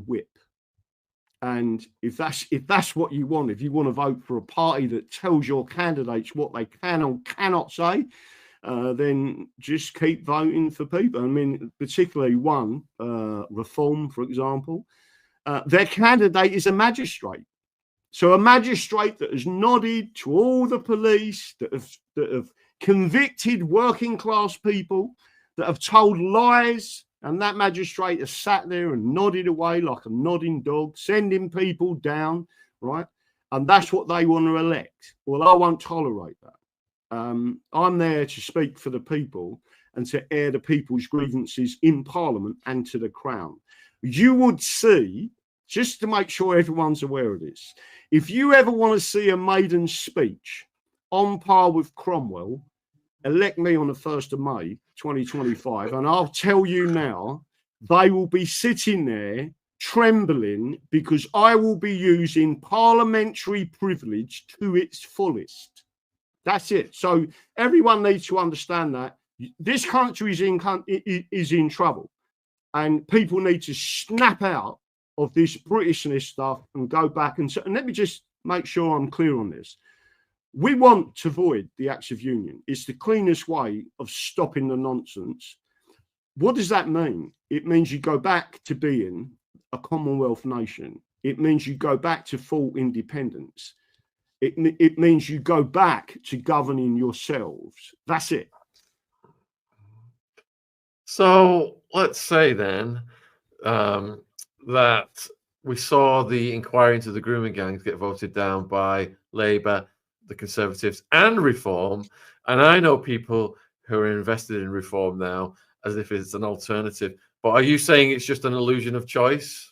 whip. And if that's what you want, if you want to vote for a party that tells your candidates what they can or cannot say, then just keep voting for people. I mean, particularly one, Reform, for example, their candidate is a magistrate. So a magistrate that has nodded to all the police, that have convicted working class people, that have told lies, and that magistrate has sat there and nodded away like a nodding dog, sending people down, right? And that's what they want to elect. Well, I won't tolerate that. I'm there to speak for the people and to air the people's grievances in Parliament and to the Crown. You would see, just to make sure everyone's aware of this, if you ever want to see a maiden speech on par with Cromwell, elect me on the 1st of May, 2025, and I'll tell you now, they will be sitting there trembling because I will be using parliamentary privilege to its fullest. That's it. So everyone needs to understand that this country is in trouble, and people need to snap out of this Britishness stuff and go back. And let me just make sure I'm clear on this. We want to void the Acts of Union. It's the cleanest way of stopping the nonsense. What does that mean? It means you go back to being a Commonwealth nation. It means you go back to full independence. It means you go back to governing yourselves. That's it. So let's say then that we saw the inquiry into the grooming gangs get voted down by Labour, the Conservatives, and Reform. And I know people who are invested in Reform now as if it's an alternative. But are you saying it's just an illusion of choice?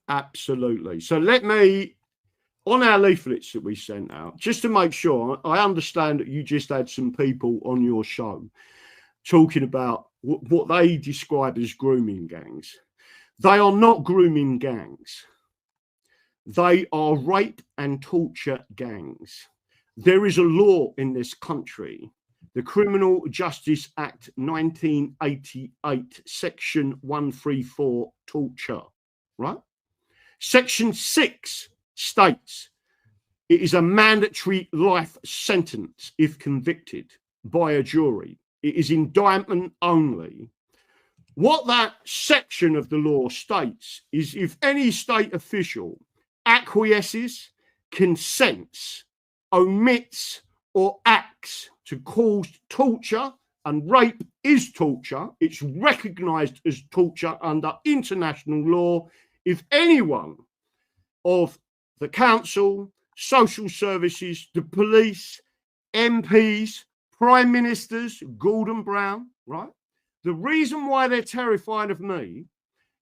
Absolutely. So let me, on our leaflets that we sent out, just to make sure, I understand that you just had some people on your show talking about what they describe as grooming gangs. They are not grooming gangs. They are rape and torture gangs. There is a law in this country, the Criminal Justice Act 1988, Section 134, torture, right? Section 6 states it is a mandatory life sentence if convicted by a jury. It is indictment only. What that section of the law states is if any state official acquiesces, consents, omits, or acts to cause torture, and rape is torture, it's recognized as torture under international law. If anyone of the council, social services, the police, MPs, prime ministers, Gordon Brown, right? The reason why they're terrified of me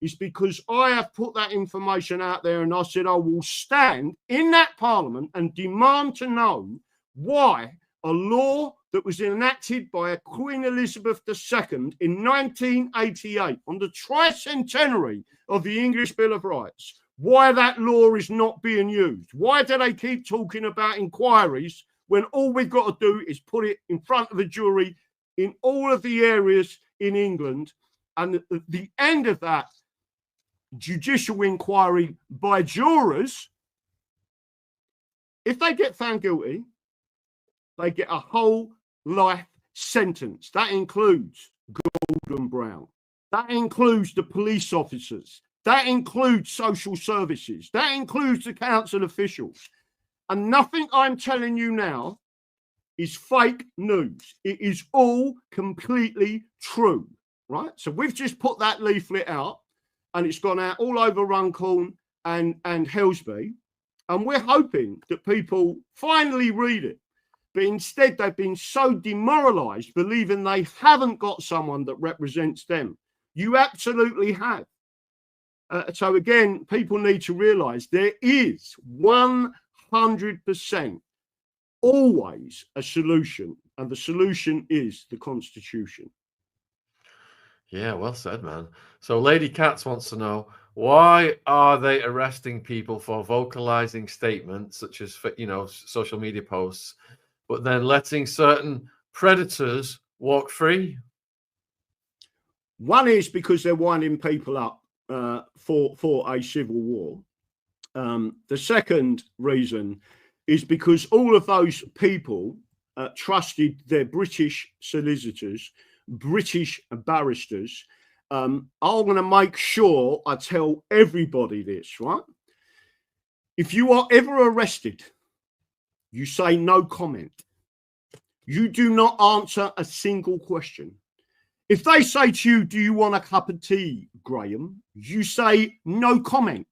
is because I have put that information out there, and I said I will stand in that parliament and demand to know why a law that was enacted by Queen Elizabeth II in 1988 on the tricentenary of the English Bill of Rights, why that law is not being used. Why do they keep talking about inquiries when all we've got to do is put it in front of a jury in all of the areas in England, and at the end of that judicial inquiry by jurors, if they get found guilty, they get a whole life sentence. That includes Gordon Brown. That includes the police officers. That includes social services. That includes the council officials. And nothing I'm telling you now is fake news. It is all completely true, right? So we've just put that leaflet out, and it's gone out all over Runcorn and Helsby. And we're hoping that people finally read it. But instead, they've been so demoralized, believing they haven't got someone that represents them. You absolutely have. So again, people need to realize there is 100% always a solution, and the solution is the Constitution. Yeah, well said, man. So Lady Katz wants to know, why are they arresting people for vocalizing statements such as, social media posts, but then letting certain predators walk free? One is because they're winding people up for a civil war. The second reason is because all of those people trusted their British solicitors, British barristers. I'm going to make sure I tell everybody this, right? If you are ever arrested, you say no comment. You do not answer a single question. If they say to you, do you want a cup of tea, Graham? You say no comment.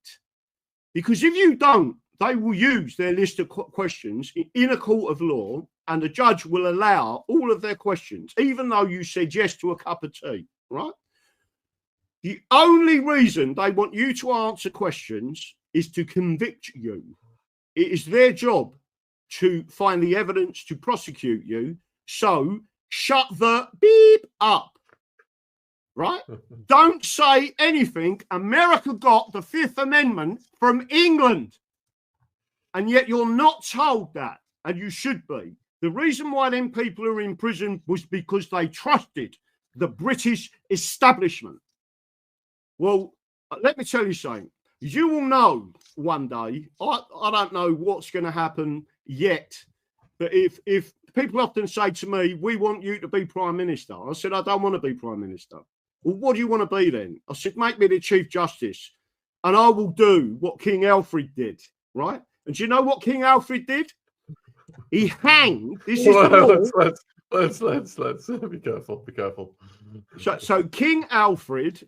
Because if you don't, they will use their list of questions in a court of law, and the judge will allow all of their questions, even though you said yes to a cup of tea, right? The only reason they want you to answer questions is to convict you. It is their job to find the evidence to prosecute you. So shut the beep up. Right? Don't say anything. America got the Fifth Amendment from England. And yet you're not told that. And you should be. The reason why them people are in prison was because they trusted the British establishment. Well, let me tell you something. You will know one day. I don't know what's going to happen yet. But if people often say to me, we want you to be Prime Minister. I said, I don't want to be Prime Minister. Well, what do you want to be then? I said, make me the Chief Justice and I will do what King Alfred did, right? And do you know what King Alfred did? He hanged. This is the let's be careful. So King Alfred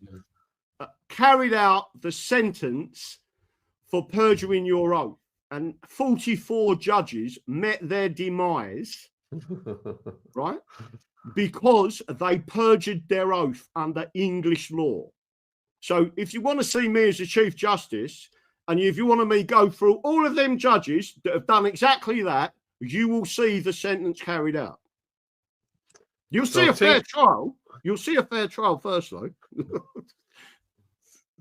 carried out the sentence for perjuring your oath, and 44 judges met their demise, right? Because they perjured their oath under English law. So if you want to see me as a Chief Justice, and if you want me go through all of them judges that have done exactly that, you will see the sentence carried out. You'll see a fair trial. You'll see a fair trial first, though.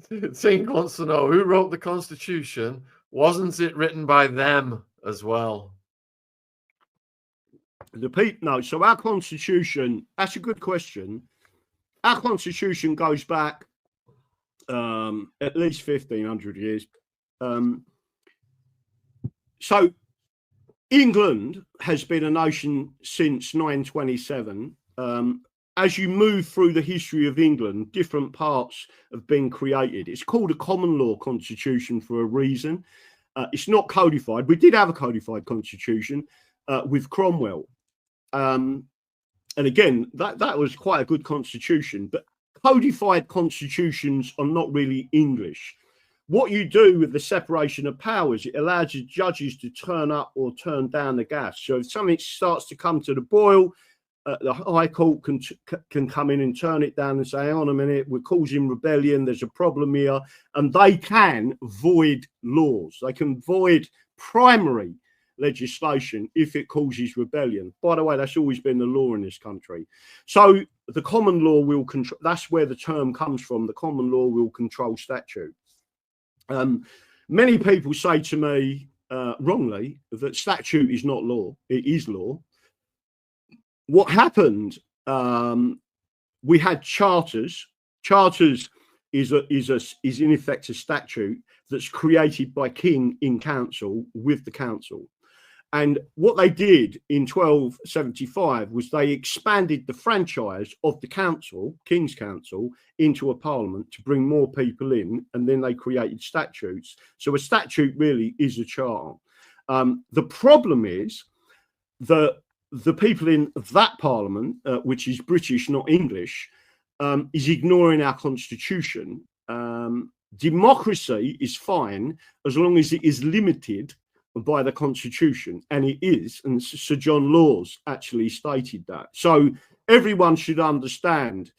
Tink wants to know who wrote the Constitution. Wasn't it written by them as well? No, so our Constitution, that's a good question. Our Constitution goes back at least 1,500 years. So England has been a nation since 927. As you move through the history of England, different parts have been created. It's called a common law constitution for a reason. It's not codified. We did have a codified constitution with Cromwell. And again, that was quite a good constitution, but codified constitutions are not really English. What you do with the separation of powers, it allows the judges to turn up or turn down the gas. So if something starts to come to the boil, the High Court can come in and turn it down and say, hang on a minute, we're causing rebellion, there's a problem here. And they can void laws. They can void primary legislation if it causes rebellion. By the way, that's always been the law in this country. So the common law will control, that's where the term comes from. The common law will control statute. Many people say to me, wrongly, that statute is not law. It is law. What happened, we had charters. Charters is in effect a statute that's created by king in council with the council. And what they did in 1275 was they expanded the franchise of the council, King's Council, into a parliament to bring more people in, and then they created statutes. So a statute really is a charter. The problem is that the people in that parliament, which is British, not English, is ignoring our constitution. Democracy is fine as long as it is limited by the constitution, and it is, and Sir John Laws actually stated that. So everyone should understand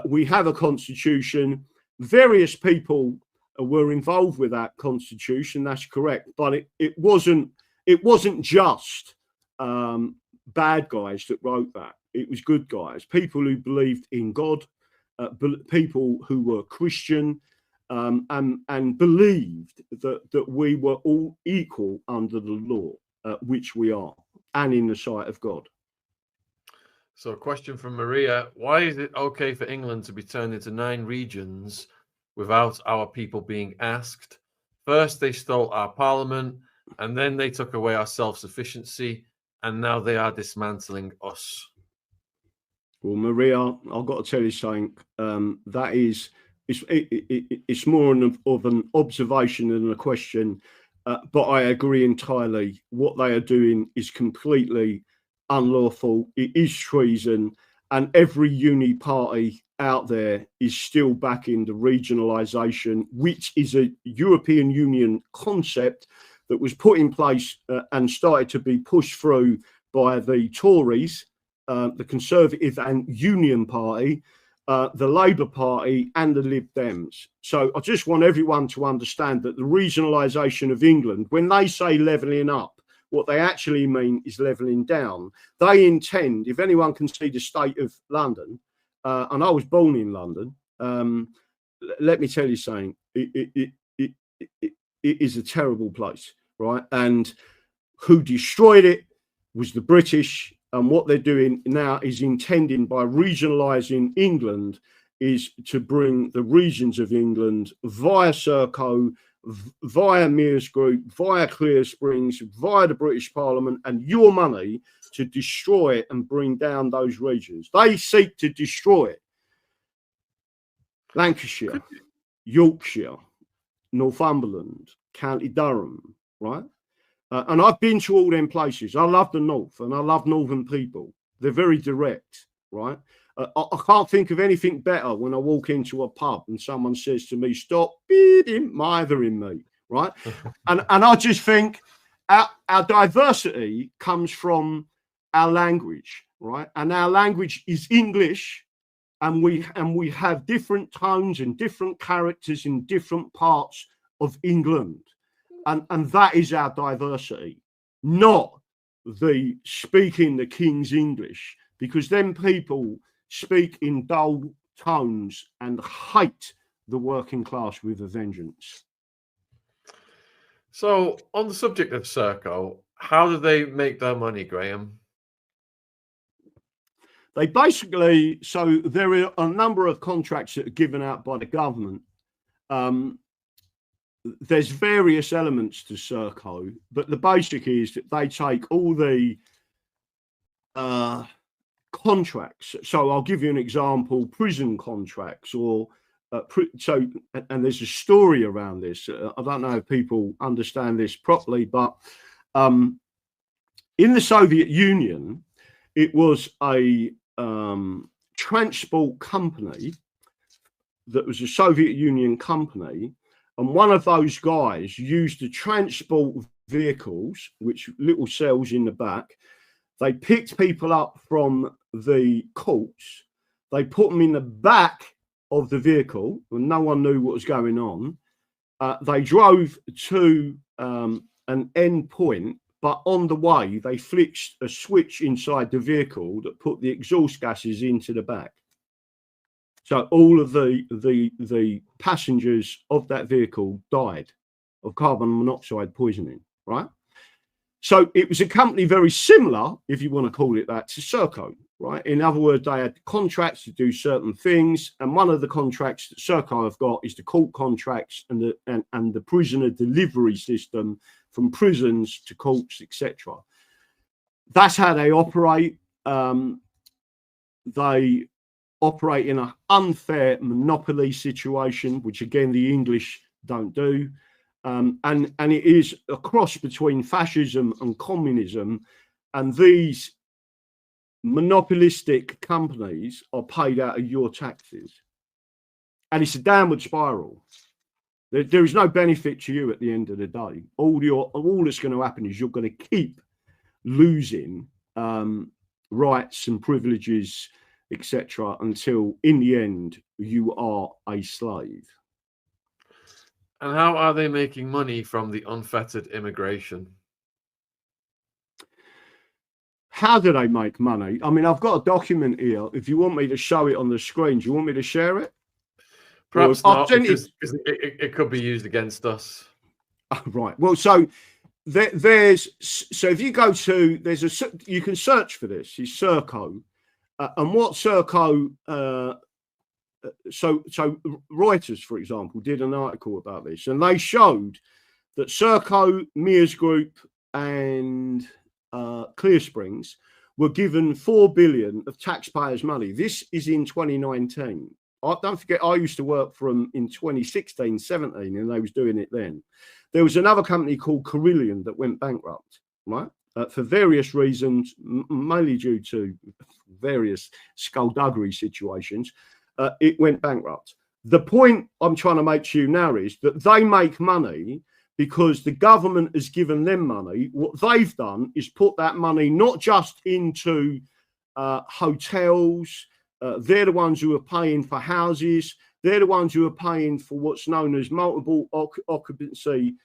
we have a constitution. Various people were involved with that constitution, that's correct, but it wasn't just bad guys that wrote that. It was good guys, people who believed in God, people who were Christian, and believed that we were all equal under the law, which we are, and in the sight of God. So a question from Maria: why is it okay for England to be turned into 9 regions without our people being asked. First, they stole our parliament, and then they took away our self-sufficiency, and now they are dismantling us. Well, Maria, I've got to tell you something. That is, it's more of an observation than a question. But I agree entirely. What they are doing is completely unlawful. It is treason, and every uni party out there is still backing the regionalisation, which is a European Union concept that was put in place and started to be pushed through by the Tories, the Conservative and Union Party, the Labour Party and the Lib Dems. So I just want everyone to understand that the regionalisation of England, when they say levelling up, what they actually mean is levelling down. They intend, if anyone can see the state of London, and I was born in London, let me tell you something, it is a terrible place, right? And who destroyed it was the British. And what they're doing now is intending, by regionalising England, is to bring the regions of England via Serco, via Mears Group, via Clear Springs, via the British Parliament, and your money to destroy it and bring down those regions. They seek to destroy it. Lancashire, Yorkshire, Northumberland, County Durham, right? And I've been to all them places. I love the North and I love Northern people. They're very direct, right? I can't think of anything better when I walk into a pub and someone says to me, stop mothering me, right? and I just think our diversity comes from our language, right? And our language is English, and we have different tones and different characters in different parts of England. And that is our diversity, not the speaking the King's English, because then people speak in dull tones and hate the working class with a vengeance. So, on the subject of Serco, how do they make their money, Graham? They basically, so there are a number of contracts that are given out by the government. There's various elements to Serco, but the basic is that they take all the contracts. So I'll give you an example: prison contracts, or and there's a story around this. I don't know if people understand this properly, but in the Soviet Union, it was a transport company that was a Soviet Union company. And one of those guys used to transport vehicles, which little cells in the back. They picked people up from the courts. They put them in the back of the vehicle when no one knew what was going on. They drove to an end point, but on the way, they flicked a switch inside the vehicle that put the exhaust gases into the back. So all of the passengers of that vehicle died of carbon monoxide poisoning, right? So it was a company very similar, if you want to call it that, to Serco, right? In other words, they had contracts to do certain things, and one of the contracts that Serco have got is the court contracts and the prisoner delivery system from prisons to courts, etc. That's how they operate. They operate in an unfair monopoly situation, which again the English don't do, and it is a cross between fascism and communism, and these monopolistic companies are paid out of your taxes, and it's a downward spiral. There is no benefit to you at the end of the day. All that's going to happen is you're going to keep losing rights and privileges, etc., until in the end you are a slave. And how are they making money from the unfettered immigration? How do they make money? I mean, I've got a document here. If you want me to show it on the screen, do you want me to share it? Perhaps not, because it could be used against us. Oh, right. Well, so if you go to, you can search for this. It's Serco. And what Serco so Reuters, for example, did an article about this, and they showed that Serco, Mears Group, and Clear Springs were given 4 billion of taxpayers' money. This is in 2019. Don't forget, I used to work for them in 2016, 17, and they was doing it then. There was another company called Carillion that went bankrupt, right? For various reasons, mainly due to various skullduggery situations, it went bankrupt. The point I'm trying to make to you now is that they make money because the government has given them money. What they've done is put that money not just into hotels. They're the ones who are paying for houses. They're the ones who are paying for what's known as multiple occupancy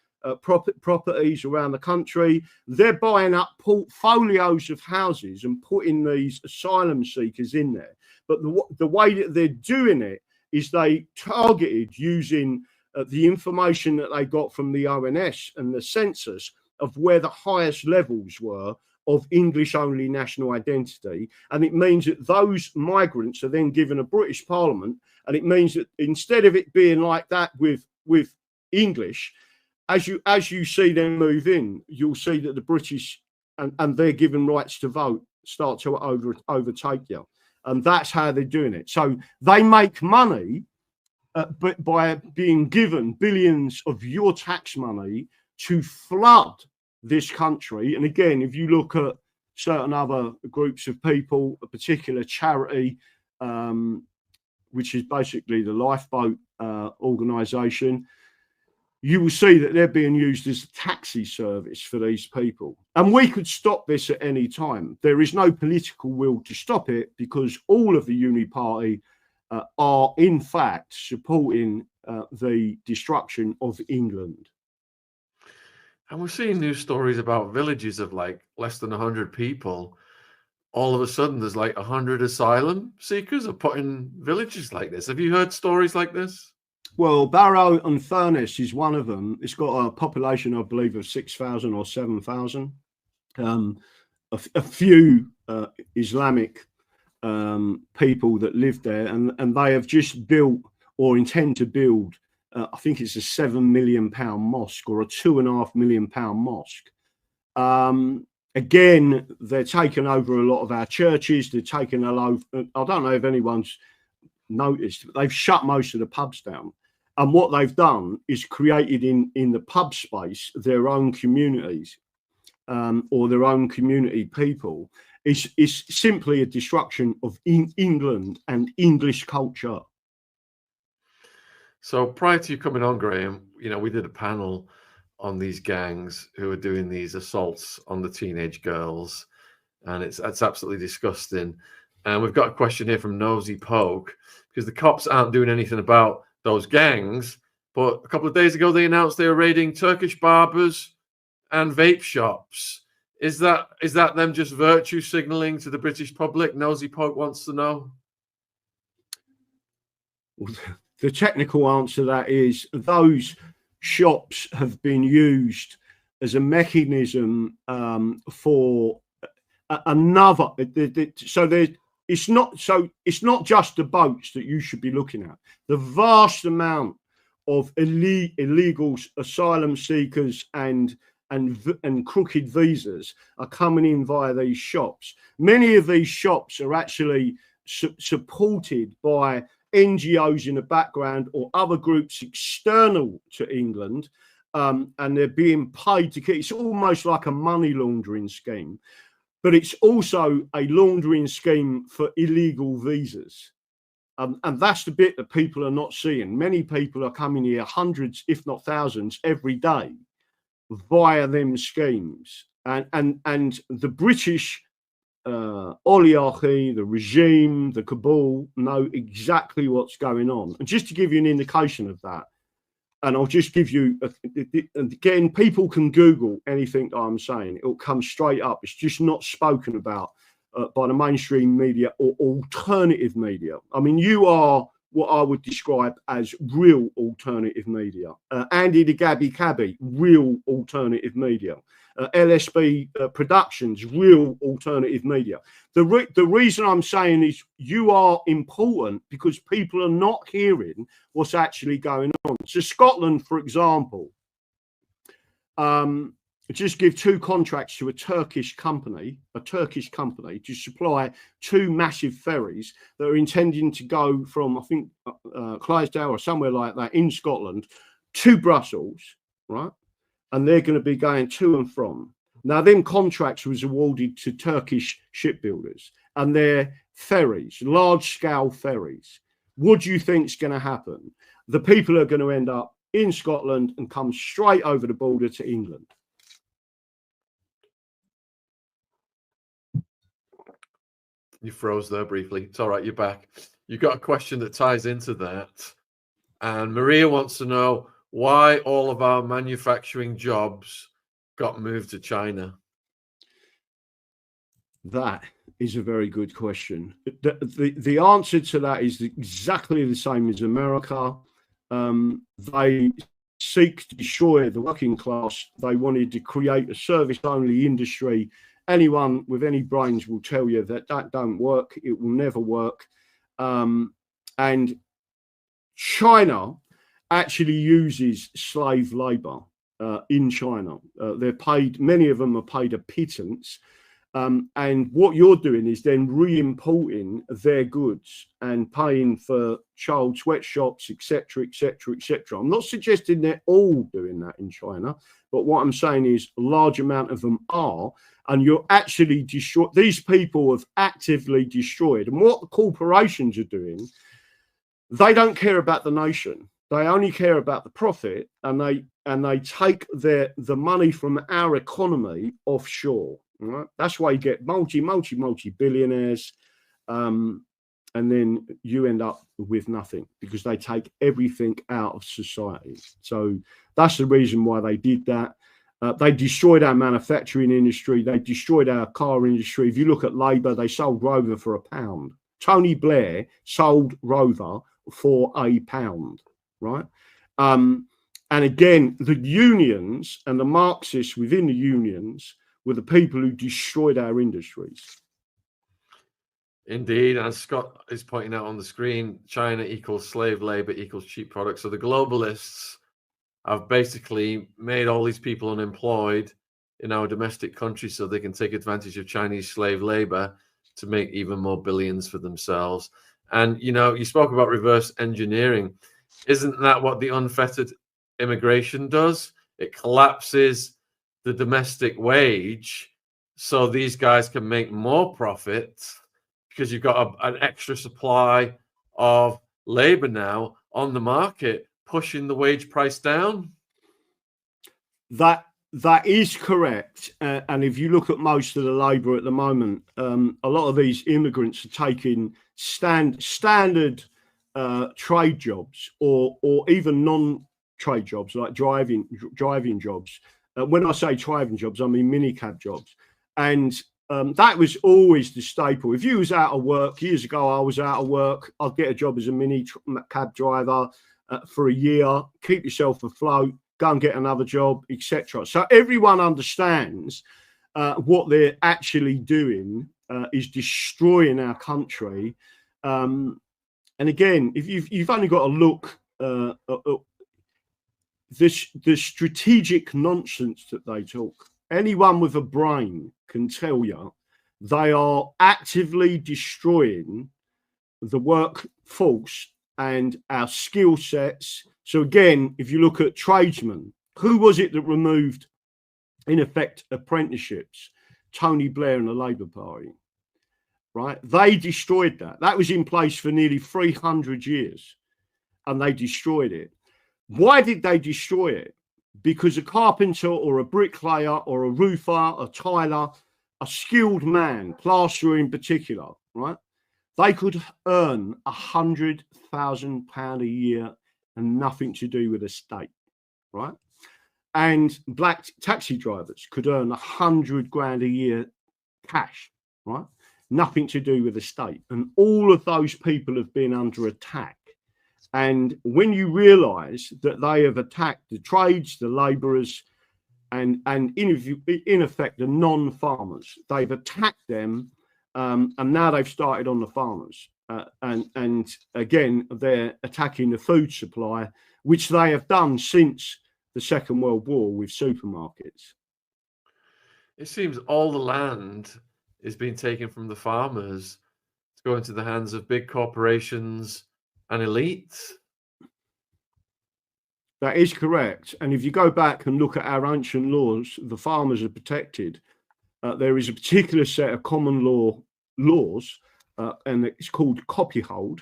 properties around the country. They're buying up portfolios of houses and putting these asylum seekers in there. But the way that they're doing it is they targeted using the information that they got from the ONS and the census of where the highest levels were of English-only national identity. And it means that those migrants are then given a British Parliament. And it means that instead of it being like that with English, as you see them move in, you'll see that the British and they're given rights to vote start to overtake you. And that's how they're doing it. So they make money but by being given billions of your tax money to flood this country. And again, if you look at certain other groups of people, a particular charity, which is basically the Lifeboat organisation, you will see that they're being used as a taxi service for these people. And we could stop this at any time. There is no political will to stop it because all of the Uni Party are in fact supporting the destruction of England. And we're seeing news stories about villages of like less than 100 people. All of a sudden, there's like 100 asylum seekers are put in villages like this. Have you heard stories like this? Well, Barrow and Furness is one of them. It's got a population, I believe, of 6,000 or 7,000. A few Islamic people that live there, and they have just built or intend to build, I think it's a £7 million mosque or a £2.5 million mosque. Again, they're taking over a lot of our churches. They're taking a lot. I don't know if anyone's noticed, but they've shut most of the pubs down. And what they've done is created in the pub space their own communities or their own community people. It's simply a destruction of England and English culture. So prior to you coming on, Graham, you know, we did a panel on these gangs who are doing these assaults on the teenage girls, and it's absolutely disgusting. And we've got a question here from Nosy Poke, because the cops aren't doing anything about those gangs, but a couple of days ago they announced they were raiding Turkish barbers and vape shops. Is that them just virtue signaling to the British public? Nosy Poke wants to know. The technical answer to that is those shops have been used as a mechanism for another. It's not just the boats that you should be looking at. The vast amount of illegal asylum seekers and crooked visas are coming in via these shops. Many of these shops are actually supported by NGOs in the background or other groups external to England, and they're being paid to keep. It's almost like a money laundering scheme, but it's also a laundering scheme for illegal visas. And that's the bit that people are not seeing. Many people are coming here, hundreds, if not thousands, every day via them schemes. And the British oligarchy, the regime, the cabal know exactly what's going on. And just to give you an indication of that, and I'll just give you, again, people can Google anything that I'm saying. It'll come straight up. It's just not spoken about by the mainstream media or alternative media. I mean, you are what I would describe as real alternative media. Andy the Gabby Cabby, real alternative media. LSB Productions, real alternative media. The reason I'm saying is you are important because people are not hearing what's actually going on. So Scotland, for example, just give 2 contracts to a Turkish company to supply 2 massive ferries that are intending to go from, I think, Clydesdale or somewhere like that in Scotland to Brussels, right? And they're going to be going to and from. Now, them contracts was awarded to Turkish shipbuilders and their ferries, large-scale ferries. What do you think is going to happen? The people are going to end up in Scotland and come straight over the border to England. You froze there briefly. It's all right, you're back. You got a question that ties into that. And Maria wants to know why all of our manufacturing jobs got moved to China. That is a very good question. The answer to that is exactly the same as America. They seek to destroy the working class. They wanted to create a service-only industry. Anyone with any brains will tell you that that don't work. It will never work. And China actually uses slave labor in China. They're paid, many of them are paid a pittance. And what you're doing is then re-importing their goods and paying for child sweatshops, etc., etc., etc. I'm not suggesting they're all doing that in China, but what I'm saying is a large amount of them are, and you're actually destroy. These people have actively destroyed. And what the corporations are doing, they don't care about the nation. They only care about the profit, and they take the money from our economy offshore. Right? That's why you get multi billionaires, and then you end up with nothing because they take everything out of society. So that's the reason why they did that. They destroyed our manufacturing industry. They destroyed our car industry. If you look at Labour, they sold Rover for £1. Tony Blair sold Rover for £1, right? And again, the unions and the Marxists within the unions were the people who destroyed our industries. Indeed, as Scott is pointing out on the screen, China equals slave labor equals cheap products. So the globalists have basically made all these people unemployed in our domestic country so they can take advantage of Chinese slave labor to make even more billions for themselves. And, you know, you spoke about reverse engineering. Isn't that what the unfettered immigration does? It collapses the domestic wage so these guys can make more profit because you've got an extra supply of labor now on the market, pushing the wage price down. That is correct. And if you look at most of the labor at the moment, a lot of these immigrants are taking standard trade jobs or even non-trade jobs like driving jobs. When I say driving jobs, I mean minicab jobs. And that was always the staple. If you was out of work, years ago, I was out of work, I'd get a job as a mini cab driver for a year, keep yourself afloat, go and get another job, etc. So everyone understands what they're actually doing is destroying our country. And again, if you've only got to look at the strategic nonsense that they talk. Anyone with a brain can tell you they are actively destroying the workforce and our skill sets. So again, if you look at tradesmen, who was it that removed, in effect, apprenticeships? Tony Blair and the Labour Party, right? They destroyed that. That was in place for nearly 300 years, and they destroyed it. Why did they destroy it? Because a carpenter or a bricklayer or a roofer, a tiler, a skilled man, plasterer in particular, right? They could earn £100,000 a year and nothing to do with the state, right? And black taxi drivers could earn 100 grand a year cash, right? Nothing to do with the state. And all of those people have been under attack And when you realise that they have attacked the trades, the labourers, and in effect the non-farmers, they've attacked them, and now they've started on the farmers. And again, they're attacking the food supply, which they have done since the Second World War with supermarkets. It seems all the land is being taken from the farmers to go into the hands of big corporations and elites. That is correct. And if you go back and look at our ancient laws, the farmers are protected. There is a particular set of common laws, and it's called copyhold.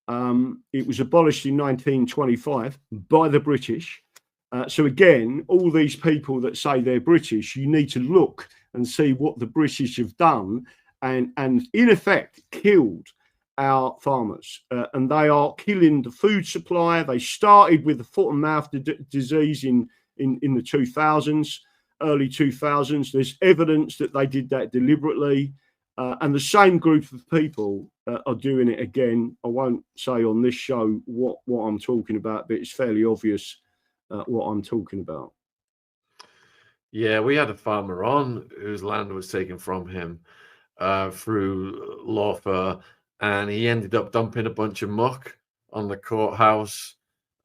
It was abolished in 1925 by the British. So again, all these people that say they're British, you need to look and see what the British have done and in effect killed our farmers. And they are killing the food supply. They started with the foot and mouth disease in the 2000s, early 2000s. There's evidence that they did that deliberately. And the same group of people are doing it again. I won't say on this show what I'm talking about, but it's fairly obvious what I'm talking about. Yeah, we had a farmer on whose land was taken from him through lawfare, and he ended up dumping a bunch of muck on the courthouse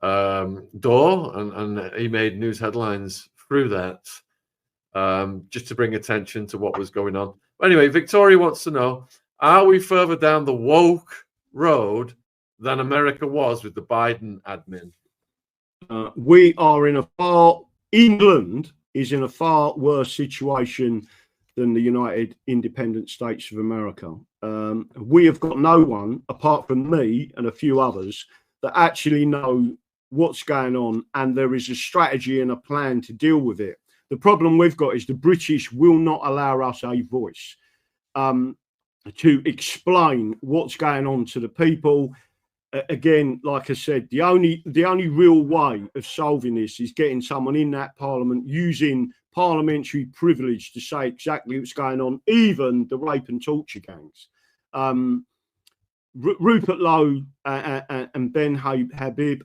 door, and he made news headlines through that, just to bring attention to what was going on. Anyway, Victoria wants to know, are we further down the woke road than America was with the Biden admin? We are England is in a far worse situation than the United Independent States of America. We have got no one, apart from me and a few others, that actually know what's going on, and there is a strategy and a plan to deal with it. The problem we've got is the British will not allow us a voice to explain what's going on to the people. Again, like I said, the only real way of solving this is getting someone in that parliament using parliamentary privilege to say exactly what's going on, even the rape and torture gangs. Rupert Lowe and Ben Habib